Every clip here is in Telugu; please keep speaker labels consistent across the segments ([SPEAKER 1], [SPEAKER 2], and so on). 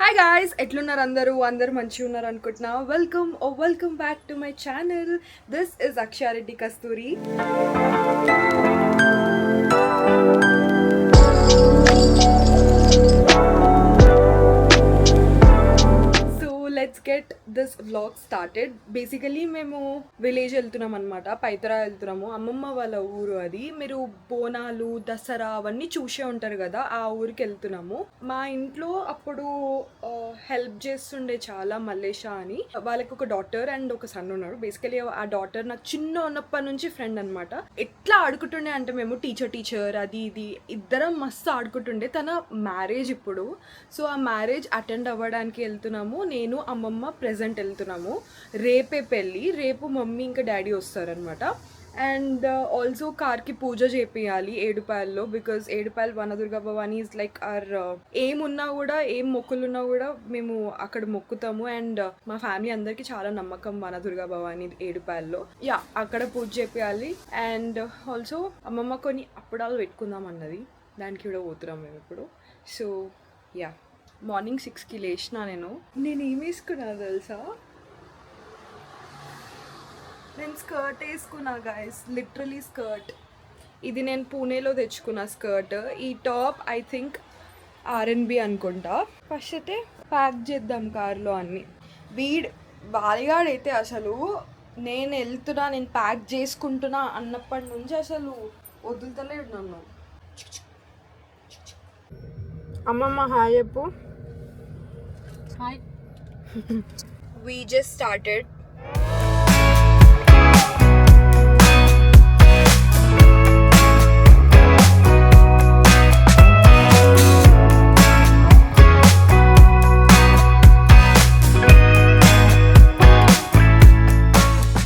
[SPEAKER 1] హాయ్ గాయ్స్, ఎట్లున్నారు అందరూ మంచిగా ఉన్నారు అనుకుంటున్నా. Welcome back to my channel. This is Akshaya Reddy Kasturi. Let's get this vlog started. Basically మేము విలేజ్ వెళ్తున్నాం అనమాట, పైతరా వెళ్తున్నాము. అమ్మమ్మ వాళ్ళ ఊరు అది. మీరు బోనాలు, దసరా అవన్నీ చూసే ఉంటారు కదా, ఆ ఊరికి వెళ్తున్నాము. మా ఇంట్లో అప్పుడు హెల్ప్ చేస్తుండే చాలా మల్లేష అని. వాళ్ళకి ఒక డాటర్ అండ్ ఒక సన్ ఉన్నాడు. బేసికలీ ఆ డాటర్ నాకు చిన్న ఉన్నప్పటి నుంచి ఫ్రెండ్ అనమాట. ఎట్లా ఆడుకుంటుండే అంటే మేము టీచర్ అది ఇది ఇద్దరం మస్తు ఆడుకుంటుండే. తన మ్యారేజ్ ఇప్పుడు, సో ఆ మ్యారేజ్ అటెండ్ అవ్వడానికి వెళ్తున్నాము. నేను అమ్మమ్మ ప్రెజెంట్ వెళ్తున్నాము. రేపే పెళ్ళి, రేపు మమ్మీ ఇంకా డాడీ వస్తారనమాట. అండ్ ఆల్సో కార్కి పూజ చేపియాలి ఏడుపాయల్లో, because Edupayala Vanadurga Bhavani is like are ఏమున్నా కూడా, ఏం మొక్కులున్నా కూడా మేము అక్కడ మొక్కుతాము. అండ్ మా ఫ్యామిలీ అందరికీ చాలా నమ్మకం వనదుర్గ భవానీ ఏడుపాయల్లో. అక్కడ పూజ చేపియాలి. అండ్ ఆల్సో అమ్మమ్మ కొన్ని అప్పడాలు పెట్టుకుందాం అన్నది, దానికి కూడా పోతున్నాం మేము ఇప్పుడు. సో మార్నింగ్ 6కి లేచిన నేను ఏం వేసుకున్నా తెలుసా? నేను స్కర్ట్ వేసుకున్నా గైస్, లిటరలీ స్కర్ట్. ఇది నేను పూణేలో తెచ్చుకున్న స్కర్ట్. ఈ టాప్ ఐ థింక్ R&B అనుకుంటా. ఫస్ట్ అయితే ప్యాక్ చేద్దాం కార్లో అన్నీ. బాలిగాడైతే అసలు నేను వెళ్తున్నా, నేను ప్యాక్ చేసుకుంటున్నా అన్నప్పటి నుంచి అసలు వదులుతలేడు నన్ను. అమ్మమ్మ హాయ్ చెప్పు. Hi. We just started.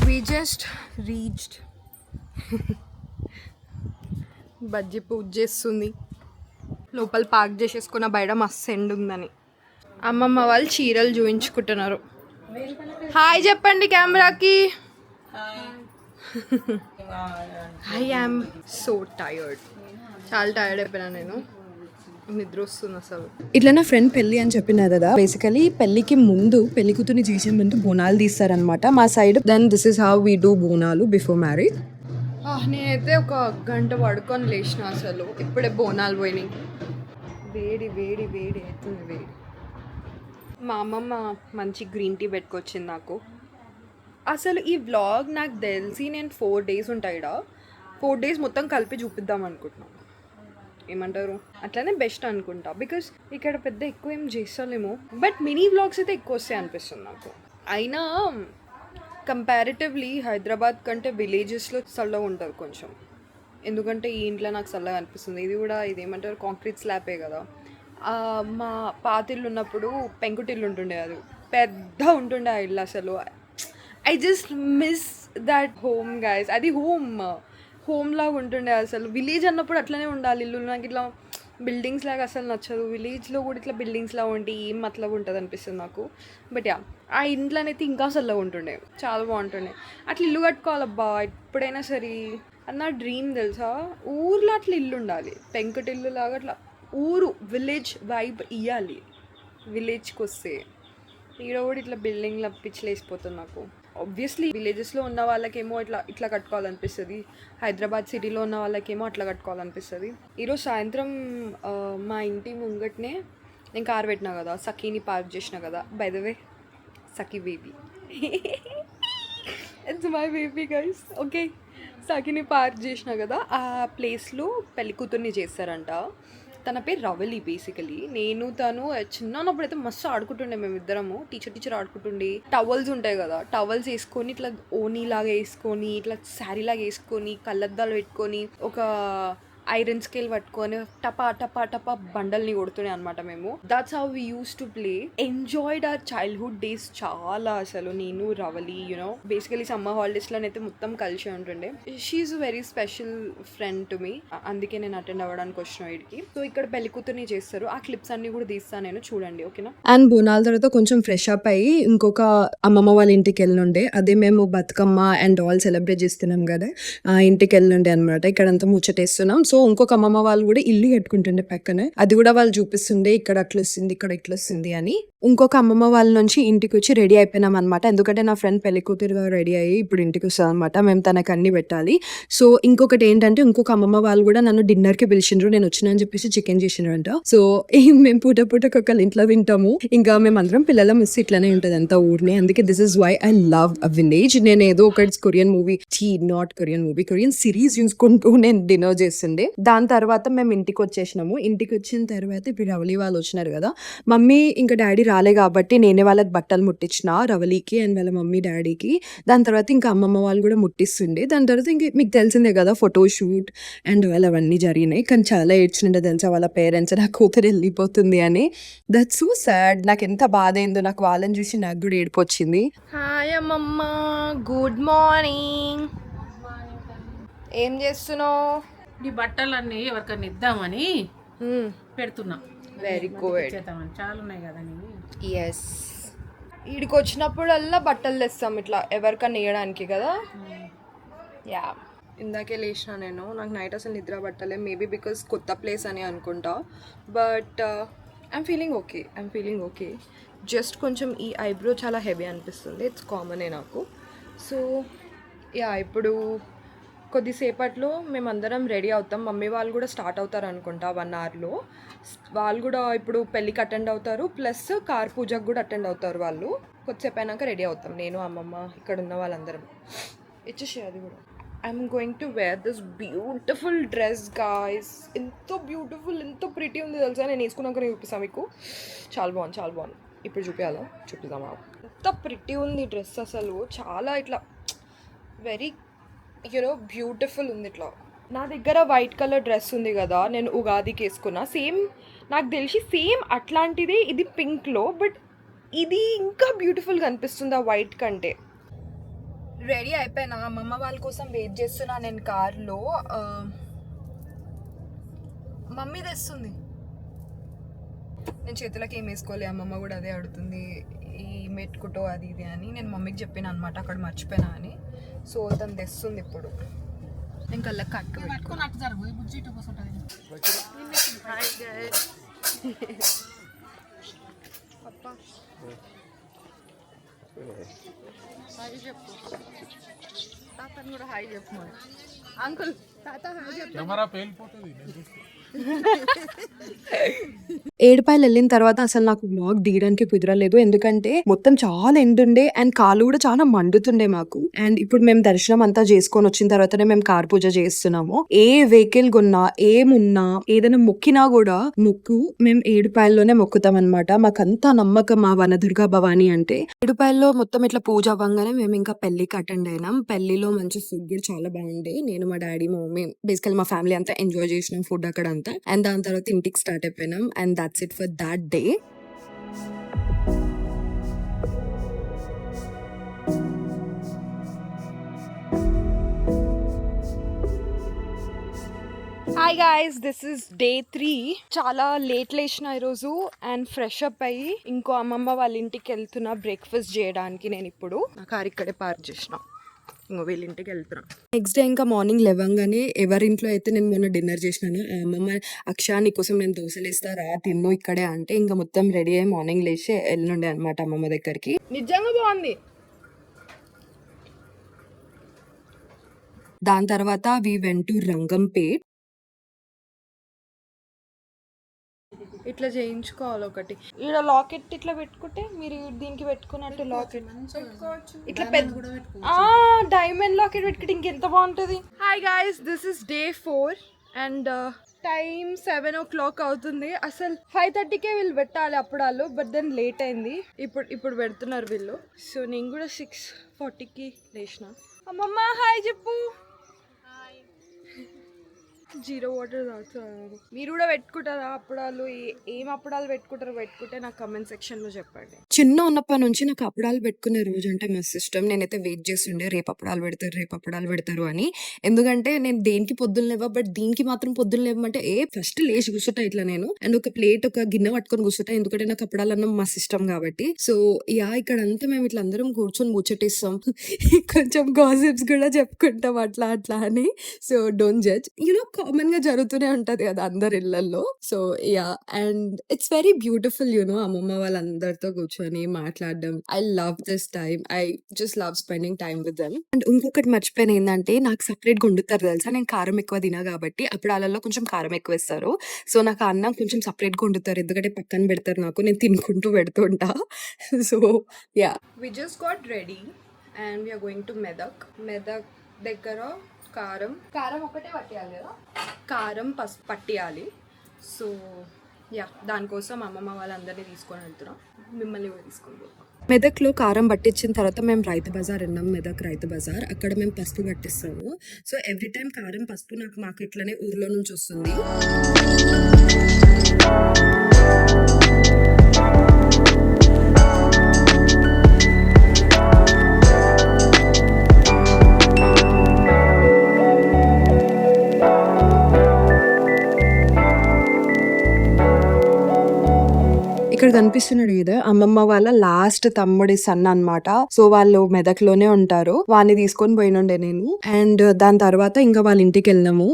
[SPEAKER 1] We just reached. Bajji పూజ చేస్తుంది. లోపల పార్క్ చేసేసుకున్న, బయట మస్తు ఎండ్ ఉందని. అమ్మమ్మ వాళ్ళు చీరలు చూపించుకుంటున్నారు. హాయ్ చెప్పండి కెమెరాకి. ఐ యామ్ సో టైర్డ్, చాలా టైర్డ్ అయిపోయినా నేను. నిద్ర వస్తుంది అసలు.
[SPEAKER 2] ఇట్లా నా ఫ్రెండ్ పెళ్ళి అని చెప్పినా కదా, బేసికలీ పెళ్ళికి ముందు పెళ్లి కూతుర్ని చేసే ముందు బోనాలు తీస్తారనమాట మా side. Then this is how we do Bonalu before marriage.
[SPEAKER 1] నేనైతే ఒక గంట పడుకొని లేచిన అసలు. ఇప్పుడే బోనాలు పోయినాయి. వేడి వేడి వేడి అవుతుంది వేడి. మా అమ్మమ్మ మంచి గ్రీన్ టీ పెట్టుకొచ్చింది నాకు. అసలు ఈ వ్లాగ్ నాకు తెలిసి నేను 4 days ఉంటాయి ఇక్కడ. 4 days మొత్తం కలిపి చూపిద్దాం అనుకుంటున్నాను. ఏమంటారు? అట్లనే బెస్ట్ అనుకుంటా, బికాస్ ఇక్కడ పెద్ద ఎక్కువ ఏం చేస్తలేము. బట్ మినీ వ్లాగ్స్ అయితే ఎక్కువ వస్తాయి అనిపిస్తుంది నాకు. అయినా కంపారిటివ్లీ హైదరాబాద్ కంటే విలేజెస్లో చల్లగా ఉంటుంది కొంచెం. ఎందుకంటే ఈ ఇంట్లో నాకు చల్లగా అనిపిస్తుంది. ఇది కూడా ఇదేమంటారు, కాంక్రీట్ స్లాబే కదా. మా పాతిల్లు ఉన్నప్పుడు పెంకుటిల్లు ఉంటుండే, అది పెద్ద ఉంటుండే ఆ ఇల్లు. అసలు I just miss that home guys. అది హోమ్ లాగా ఉంటుండే అసలు. విలేజ్ అన్నప్పుడు అట్లనే ఉండాలి ఇల్లు. నాకు ఇట్లా బిల్డింగ్స్ లాగా అసలు నచ్చదు. విలేజ్లో కూడా ఇట్లా బిల్డింగ్స్ లాగా ఉంటే ఏం మతలబు ఉంటుంది అనిపిస్తుంది నాకు. బట్ ఆ ఇంట్లోనైతే ఇంకా చల్లగా ఉంటుండే, చాలా బాగుంటుండే. అట్లా ఇల్లు కట్టుకోవాలబ్బా ఎప్పుడైనా సరే అన్న డ్రీమ్ తెలుసా. ఊర్లో అట్లా ఇల్లు ఉండాలి, పెంకుటిల్లు లాగా. అట్లా ఊరు విలేజ్ వైబ్ ఇవ్వాలి. విలేజ్కి వస్తే ఈడ కూడా ఇట్లా బిల్డింగ్లు పిచ్చిలేసిపోతుంది నాకు. ఆబ్వియస్లీ విలేజెస్లో ఉన్న వాళ్ళకేమో ఇట్లా కట్టుకోవాలనిపిస్తుంది. హైదరాబాద్ సిటీలో ఉన్న వాళ్ళకేమో అట్లా కట్టుకోవాలనిపిస్తుంది. ఈరోజు సాయంత్రం మా ఇంటి ముంగట్నే నేను కారు పెట్టినా కదా, సఖీని పార్క్ చేసిన కదా. By the way Sakhi baby, it's my baby guys. Okay, సఖీని పార్క్ చేసిన కదా, ఆ ప్లేస్లో పెళ్లి కూతుర్ని చేస్తారంట. తన పేరు రవలి. బేసికలీ నేను తను చిన్నప్పుడు అయితే మస్తు ఆడుకుంటుండే మేమిద్దరము. టీచర్ ఆడుకుంటుండే. టవల్స్ ఉంటాయి కదా, టవల్స్ వేసుకొని ఇట్లా ఓనీ లాగా వేసుకొని, ఇట్లా శారీ లాగా వేసుకొని, కళ్ళద్దాలు పెట్టుకొని, ఒక ఐరన్ స్కేల్ పట్టుకొని టపా టపా టపా బండల్ని కొడుతుండే అనమాట మేము. That's how we use to play. Enjoyed our childhood days చాలా అసలు. నేను రవలి బేసికలీ సమ్మర్ హాలిడేస్లోనైతే మొత్తం కలిసి ఉంటుండే. She's very special friend to me. అందుకే నేను అటెండ్ అవ్వడానికి వచ్చిన వీడికి. సో ఇక్కడ పెళ్లి కూతుర్ని చేస్తారు. ఆ క్లిప్స్ అన్ని కూడా తీస్తాను నేను, చూడండి ఓకేనా.
[SPEAKER 2] అండ్ బోనాల తర్వాత కొంచెం ఫ్రెష్ అప్ అయ్యి ఇంకొక అమ్మమ్మ వాళ్ళ ఇంటికి వెళ్ళుండే. అదే మేము బతుకమ్మ అండ్ ఆల్ సెలబ్రేట్ చేస్తున్నాం కదా, ఆ ఇంటికి వెళ్ళుండే అనమాట. ఇక్కడంతా ముచ్చటేస్తున్నాం. సో ఇంకొక అమ్మమ్మ వాళ్ళు కూడా ఇల్లు కట్టుకుంటుండే పక్కనే. అది కూడా వాళ్ళు చూపిస్తుండే ఇక్కడ అట్లా వస్తుంది, ఇక్కడ ఇట్లా వస్తుంది అని. ఇంకొక అమ్మమ్మ వాళ్ళ నుంచి ఇంటికి వచ్చి రెడీ అయిపోయినాం అనమాట. ఎందుకంటే నా ఫ్రెండ్ పెళ్లి కూతురుగా రెడీ అయ్యి ఇప్పుడు ఇంటికి వస్తుంది అనమాట. మేము తనకు అన్ని పెట్టాలి. సో ఇంకొకటి ఏంటంటే ఇంకొక అమ్మమ్మ వాళ్ళు కూడా నన్ను డిన్నర్ కి పిలిచిండ్రు. నేను వచ్చినా అని చెప్పేసి చికెన్ చేసిండ్రంట. సో మేము పూటకు ఒకళ్ళ ఇంట్లో తింటాము. ఇంకా మేము అందరం పిల్లల మిస్ ఇట్లానే ఉంటది అంతా ఊరిని. అందుకే this is why I love a village. నేను ఏదో ఒకటి కొరియన్ మూవీ కొరియన్ సిరీస్ చూసుకుంటూ నేను డిన్నర్ చేస్తుండే. దాని తర్వాత మేము ఇంటికి వచ్చేసినాము. ఇంటికి వచ్చిన తర్వాత ఇప్పుడు రవలి వాళ్ళు వచ్చినారు కదా. మమ్మీ ఇంకా డాడీ రాలే కాబట్టి నేనే వాళ్ళకి బట్టలు ముట్టించిన రవలికి అండ్ వాళ్ళ మమ్మీ డాడీకి. దాని తర్వాత ఇంకా అమ్మమ్మ వాళ్ళు కూడా ముట్టిస్తుండే. దాని తర్వాత ఇంక మీకు తెలిసిందే కదా ఫోటో షూట్ అండ్ వాళ్ళు అవన్నీ జరిగినాయి. కానీ చాలా ఏడ్చినంటే తెలుసా వాళ్ళ పేరెంట్స్ నా కూతురు వెళ్ళిపోతుంది అని. That's so sad. నాకు ఎంత బాధ అయిందో, నాకు వాళ్ళని చూసి నాకు కూడా ఏడుపు వచ్చింది. హాయ్ అమ్మమ్మ, గుడ్ మార్నింగ్. ఏం చేస్తున్నావు?
[SPEAKER 3] ఈ బట్టలన్నీ ఎవరికన్నా ఇద్దామని పెడుతున్నా.
[SPEAKER 2] Very good.
[SPEAKER 3] చేద్దామని చాలా ఉన్నాయి కదా నీవి.
[SPEAKER 2] ఎస్, ఈడికి వచ్చినప్పుడల్లా బట్టలు తెస్తాం ఇట్లా ఎవరికన్నా వేయడానికి కదా. యా, ఇందాకే లేచిన నేను. నాకు నైట్ అసలు నిద్ర పట్టలే. మేబీ బికాస్ కొత్త ప్లేస్ అని అనుకుంటా. But I'm feeling okay. Just కొంచెం ఈ ఐబ్రో చాలా హెవీ అనిపిస్తుంది. ఇట్స్ కామనే నాకు. సో యా, ఇప్పుడు కొద్దిసేపట్లో మేమందరం రెడీ అవుతాం. మమ్మీ వాళ్ళు కూడా స్టార్ట్ అవుతారు అనుకుంటా 1 hourలో. వాళ్ళు కూడా ఇప్పుడు పెళ్ళికి అటెండ్ అవుతారు, ప్లస్ కార్ పూజకు కూడా అటెండ్ అవుతారు వాళ్ళు. కొద్దిసేపు అయినాక రెడీ అవుతాం నేను, అమ్మమ్మ, ఇక్కడ ఉన్న వాళ్ళందరం. ఇచ్చేసి అది కూడా. I'm going to wear this beautiful dress guys. ఎంతో బ్యూటిఫుల్, ఎంతో ప్రిటీ ఉంది తెలుసా. నేను వేసుకున్నాక చూపిస్తాను మీకు. చాలా బాగుంది. ఇప్పుడు చూపిద్దామా. ఎంత ప్రిటీ ఉంది డ్రెస్ అసలు. చాలా ఇట్లా వెరీ బ్యూటిఫుల్ ఉంది ఇట్లా. నా దగ్గర వైట్ కలర్ డ్రెస్ ఉంది కదా, నేను ఉగాదికి వేసుకున్నా. సేమ్ నాకు తెలిసి సేమ్ అట్లాంటిదే ఇది పింక్లో. బట్ ఇది ఇంకా బ్యూటిఫుల్గా అనిపిస్తుంది ఆ వైట్ కంటే. రెడీ అయిపోయినా, అమ్మమ్మ వాళ్ళ కోసం వెయిట్ చేస్తున్నా నేను కార్లో. మమ్మీ తెస్తుంది. నేను చేతులకి ఏం వేసుకోలే. అమ్మమ్మ కూడా అదే అడుగుతుంది, ఈ మెట్టుకుటో అది ఇది అని. నేను మమ్మీకి చెప్పాను అనమాట అక్కడ మర్చిపోయినా అని. సో తను తెస్తుంది ఇప్పుడు. ఇంకా అలా కట్టు చెప్పు. తాతను కూడా హాయ్ చెప్పు. అంకుల్, తాత హాయ్ చెప్పు. ఏడుపాయలు వెళ్ళిన తర్వాత అసలు నాకు బ్లాగ్ తీయడానికి కుదరలేదు. ఎందుకంటే మొత్తం చాలా ఎండుండే అండ్ కాళ్ళు కూడా చాలా మండుతుండే మాకు. అండ్ ఇప్పుడు మేము దర్శనం అంతా చేసుకొని వచ్చిన తర్వాతనే మేము కార్ పూజ చేస్తున్నాము. ఏ వెహికల్ కొన్నా, ఏమున్నా, ఏదైనా మొక్కినా కూడా మేము ఏడుపాయల్లోనే మొక్కుతాం అనమాట. మాకంతా నమ్మకం మా వనదుర్గా భవాని అంటే. ఏడుపాయల్లో మొత్తం ఇట్లా పూజ అవ్వగానే మేము ఇంకా పెళ్లికి అటెండ్ అయినాం. పెళ్లిలో మంచి ఫుడ్ కూడా చాలా బాగుండే. నేను, మా డాడీ, మా మమ్మీ, బేసికల్ మా ఫ్యామిలీ అంతా ఎంజాయ్ చేసినాం ఫుడ్ అక్కడ అంతా. అండ్ దాని తర్వాత ఇంటికి స్టార్ట్ అయిపోయినాం. And that's it for that day. Hi guys, this is day 3. చాలా లేట్ లేచిన ఈరోజు అండ్ ఫ్రెష్ అప్ అయ్యి ఇంకో అమ్మమ్మ వాళ్ళ ఇంటికి వెళ్తున్నా బ్రేక్ఫాస్ట్ చేయడానికి. నేను ఇప్పుడు నా కార్ ఇక్కడే పార్క్ చేసిన. ఇంకో వీళ్ళ ఇంటికి వెళ్తున్నాం. నెక్స్ట్ డే ఇంకా మార్నింగ్ లేవగానే ఎవరింట్లో అయితే నేను మొన్న డిన్నర్ చేసినాను, అమ్మమ్మ అక్షా నీకోసం నేను దోశలు ఇస్తా రా తిన్ను ఇక్కడే అంటే ఇంకా మొత్తం రెడీ అయ్యి మార్నింగ్ లేచి వెళ్ళుండే అనమాట అమ్మమ్మ దగ్గరికి. నిజంగా బాగుంది. దాని తర్వాత వి వెంట్ టు రంగంపేట్. ఇట్లా చేయించుకోవాలి ఒకటి. ఈడ లాకెట్ ఇట్లా పెట్టుకుంటే మీరు దీనికి పెట్టుకున్నట్టు లాకెట్ ఇట్లా పెద్ద డైమండ్ లాకెట్ పెట్టుకుంటే ఇంకెంత బాగుంటుంది. Hi guys, this is day 4 and time 7 o'clock అవుతుంది. అసలు 5:30కే వీళ్ళు పెట్టాలి అప్పుడాలు, బట్ దెన్ లేట్ అయింది. ఇప్పుడు పెడుతున్నారు వీళ్ళు. సో నేను కూడా 6:40కి లేచిన. అమ్మమ్మ హాయ్ చెప్పు. జీరో వాటర్ తాగుతారు. మీరు కూడా పెట్టుకుంటారా అప్పడాలు? ఏం అప్పడాలు పెట్టుకుంటే నాకు కమెంట్ సెక్షన్ లో చెప్పండి. చిన్న ఉన్నప్పటి నుంచి నాకు అప్పడాలు పెట్టుకునే రోజు అంటే మస్తు ఇష్టం. నేనైతే వెయిట్ చేస్తుండే రేపు అప్పడాలు పెడతారు అని. ఎందుకంటే నేను దేనికి పొద్దున్న లేవా, బట్ దీనికి మాత్రం పొద్దున్న లేవమంటే ఫస్ట్ లేచి కూర్చుంటా ఇట్లా నేను. అండ్ ఒక ప్లేట్ ఒక గిన్నె పట్టుకొని కూర్చుంటా, ఎందుకంటే నాకు అప్పడాలు అన్నం మస్తు ఇష్టం కాబట్టి. సో ఇక్కడ అంతా మేము ఇట్లా అందరం కూర్చొని ముచ్చటిస్తాం, కొంచెం గాసిప్స్ కూడా చెప్పుకుంటాం అట్లా అని. So don't judge.
[SPEAKER 1] కామన్‌గా జరుగుతూనే ఉంటది కదా! అందరి ఇళ్లల్లో. So, yeah! And it's very beautiful అమ్మమ్మ వాళ్ళందరితో కూర్చొని మాట్లాడడం. I love this time. I just love spending time with them. And ఇంకొకటి మర్చిపోయాను ఏందంటే, నాకు సెపరేట్‌గా వండుతారు తెలుసా! నేను కారం ఎక్కువ తినా కాబట్టి, అప్పడాలలో కొంచెం కారం ఎక్కువేస్తారు. సో, నాకు ఆ అన్నం కొంచెం సెపరేట్‌గా వండుతారు. ఎందుకంటే పక్కన పెడతారు నాకు. నేను తినుకుంటూ పెడుతుంటా. So, yeah! We just got ready and we are going to Medak. Medak దగ్గర కారం ఒకటే పట్టేయాలి కదా, కారం పసుపు పట్టేయాలి. సో యా, దానికోసం అమ్మమ్మ వాళ్ళందరినీ తీసుకొని వెళ్తున్నాం. మిమ్మల్ని కూడా తీసుకొని పోతాం. మెదక్లో కారం పట్టించిన తర్వాత మేము రైతు బజార్ వెళ్ళాం. మెదక్ రైతు బజార్, అక్కడ మేము పసుపు పట్టిస్తాము. సో ఎవ్రీ టైం కారం పసుపు మాకు ఇట్లనే ఊర్లో నుంచి వస్తుంది. ఇక్కడ కనిపిస్తున్నాడు కదా, అమ్మమ్మ వాళ్ళ లాస్ట్ తమ్ముడి సన్ అన్నమాట. సో వాళ్ళు మెదక్లోనే ఉంటారు. వాడిని తీసుకొని పోయినుండే నేను. అండ్ దాని తర్వాత ఇంకా వాళ్ళ ఇంటికి వెళ్ళినాము.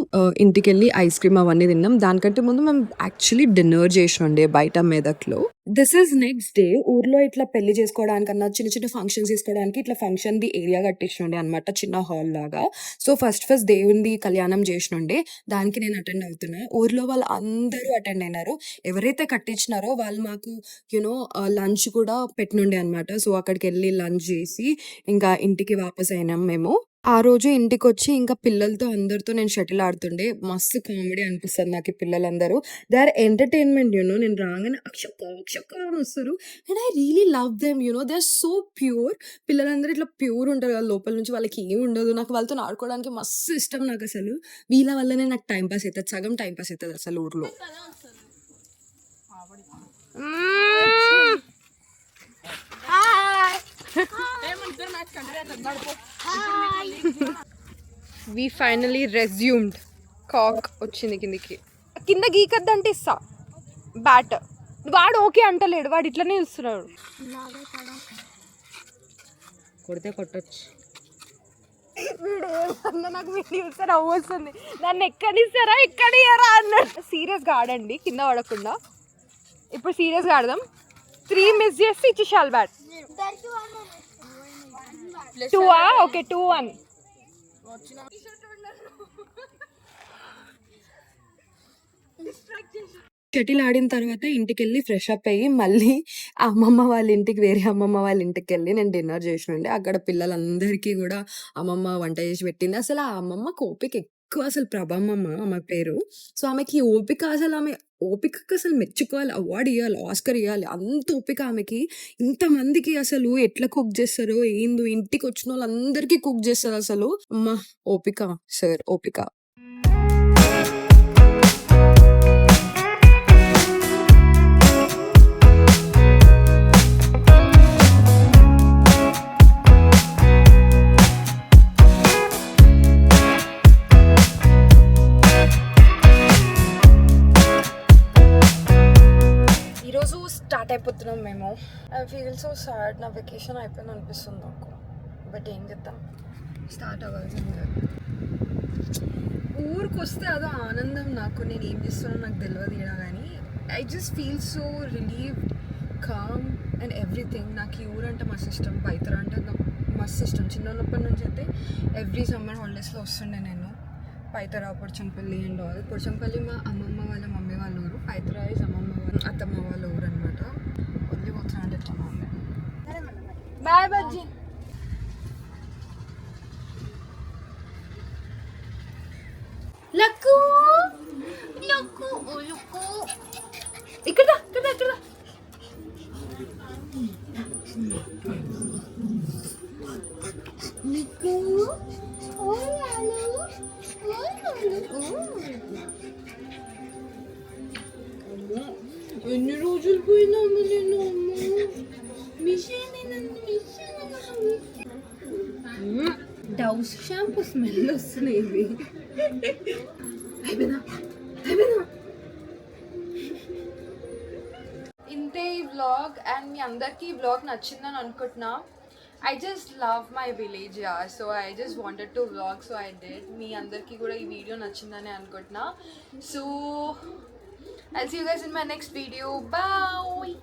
[SPEAKER 1] ఇంటికి వెళ్ళి ఐస్ క్రీమ్ అవన్నీ తిన్నాం. దానికంటే ముందు మేము యాక్చువల్లీ డిన్నర్ చేసినుండే బయట మెదక్లో. This is next day. ఊర్లో ఇట్లా పెళ్లి చేసుకోవడానికన్నా చిన్న చిన్న ఫంక్షన్స్ తీసుకోవడానికి ఇట్లా ఫంక్షన్ ది ఏరియా కట్టించుండే అనమాట, చిన్న హాల్ లాగా. సో ఫస్ట్ దేవుంది కళ్యాణం చేసినుండే, దానికి నేను అటెండ్ అవుతున్నా. ఊర్లో వాళ్ళు అందరూ అటెండ్ అయినారు. ఎవరైతే కట్టించినారో వాళ్ళు మాకు లంచ్ కూడా పెట్టినుండే అనమాట. సో అక్కడికి వెళ్ళి లంచ్ చేసి ఇంకా ఇంటికి వాపస్ అయినాం మేము. ఆ రోజు ఇంటికొచ్చి ఇంకా పిల్లలతో అందరితో నేను షటిల్ ఆడుతుండే. మస్తు కామెడీ అనిపిస్తుంది నాకు. ఈ పిల్లలందరూ దే ఆర్ ఎంటర్టైన్మెంట్. నేను రాగానే అక్షక్క అక్షక్క అని వస్తారు. And I really love them. They are so pure. పిల్లలందరూ ఇట్లా ప్యూర్ ఉంటారు కదా లోపల నుంచి, వాళ్ళకి ఏమి ఉండదు. నాకు వాళ్ళతో ఆడుకోవడానికి మస్తు ఇష్టం. నాకు అసలు వీళ్ళ వల్లనే నాకు టైం పాస్ అవుతుంది, సగం టైం పాస్ అవుతుంది అసలు ఊర్లో.
[SPEAKER 2] వి ఫైనలీ రెజ్యూమ్డ్. కాక్ వచ్చింది కిందికి. కింద గీకద్దంటే ఇస్తా బ్యాట్. వాడు ఓకే అంటలేడు, వాడు ఇట్లనే చూస్తున్నాడు.
[SPEAKER 3] కొడితే కొట్టచ్చు.
[SPEAKER 2] నాకు వీడియో చూస్తే నవ్వు వస్తుంది. దాన్ని ఎక్కడిస్తారా ఎక్కడియరా అన్నాడు. సీరియస్గా ఆడండి కింద పడకుండా. ఇప్పుడు సీరియస్గా ఆడదాం. 3 మిస్ చేస్తే ఇచ్చేసాలి బ్యాట్. 2 ఓకే 2-1.
[SPEAKER 1] షటిల్ ఆడిన తర్వాత ఇంటికి వెళ్ళి ఫ్రెష్ అప్ అయ్యి మళ్ళీ అమ్మమ్మ వాళ్ళ ఇంటికి, వేరే అమ్మమ్మ వాళ్ళ ఇంటికి వెళ్ళి నేను డిన్నర్ చేసినుండే. అక్కడ పిల్లలందరికీ కూడా అమ్మమ్మ వంట చేసి పెట్టింది. అసలు ఆ అమ్మమ్మకు ఓపిక ఎక్కువ. అసలు ప్రభామమ్మ ఆమె పేరు. సో ఆమెకి ఓపిక, అసలు ఆమె ఓపికకి అసలు మెచ్చుకోవాలి, అవార్డు ఇవ్వాలి, ఆస్కర్ ఇవ్వాలి. అంత ఓపిక ఆమెకి. ఇంతమందికి అసలు ఎట్లా కుక్ చేస్తారో ఏందో, ఇంటికి వచ్చిన వాళ్ళందరికీ కుక్ చేస్తారు అసలు. అమ్మ ఓపిక సార్, ఓపిక. స్టార్ట్ అయిపోతున్నాం మేము. I feel so sad. నా వెకేషన్ అయిపోయింది అనిపిస్తుంది నాకు. బట్ ఏం చేద్దాం, స్టార్ట్ అవ్వాల్సిందే. ఊరికి వస్తే అదో ఆనందం నాకు. నేను ఏం చేస్తానో నాకు తెలియదు ఇలా, కానీ I just feel so relieved, calm and everything. నాకు ఈ ఊరు అంటే మస్తు ఇష్టం. పైతర అంటే నాకు మస్తు ఇష్టం. చిన్నప్పటి నుంచి అయితే ఎవ్రీ సమ్మర్ హాలిడేస్లో వస్తుండే నేను. Paithara, పొడిచంపల్లి and all. పొడిచంపల్లి మా అమ్మమ్మ వాళ్ళ మమ్మీ వాళ్ళ ఊరు. పైతర ఇస్ అమ్మమ్మ వాళ్ళ అత్తమ్మ వాళ్ళ ఊరు అనమాట. వదిలి పోతున్నా అంటే ఎట్లా ఉంది. బాయ్ బజ్జీ. లక్కు లక్కు లక్కు ఇక్కడ ఇక్కడ ఇక్కడ లక్కు. ఎన్ని రోజులు పోయినాము నేను. డౌస్ షాంపూ స్మెల్ వస్తున్నాయి ఇవి. ఇంతే ఈ వ్లాగ్. అండ్ మీ అందరికీ ఈ వ్లాగ్ నచ్చిందని అనుకుంటున్నా. I just love my village, yeah. So I just wanted to vlog, so I did. మీ అందరికీ కూడా ఈ వీడియో నచ్చిందని అనుకుంటున్నా. So I'll see you guys in my next video. Bye.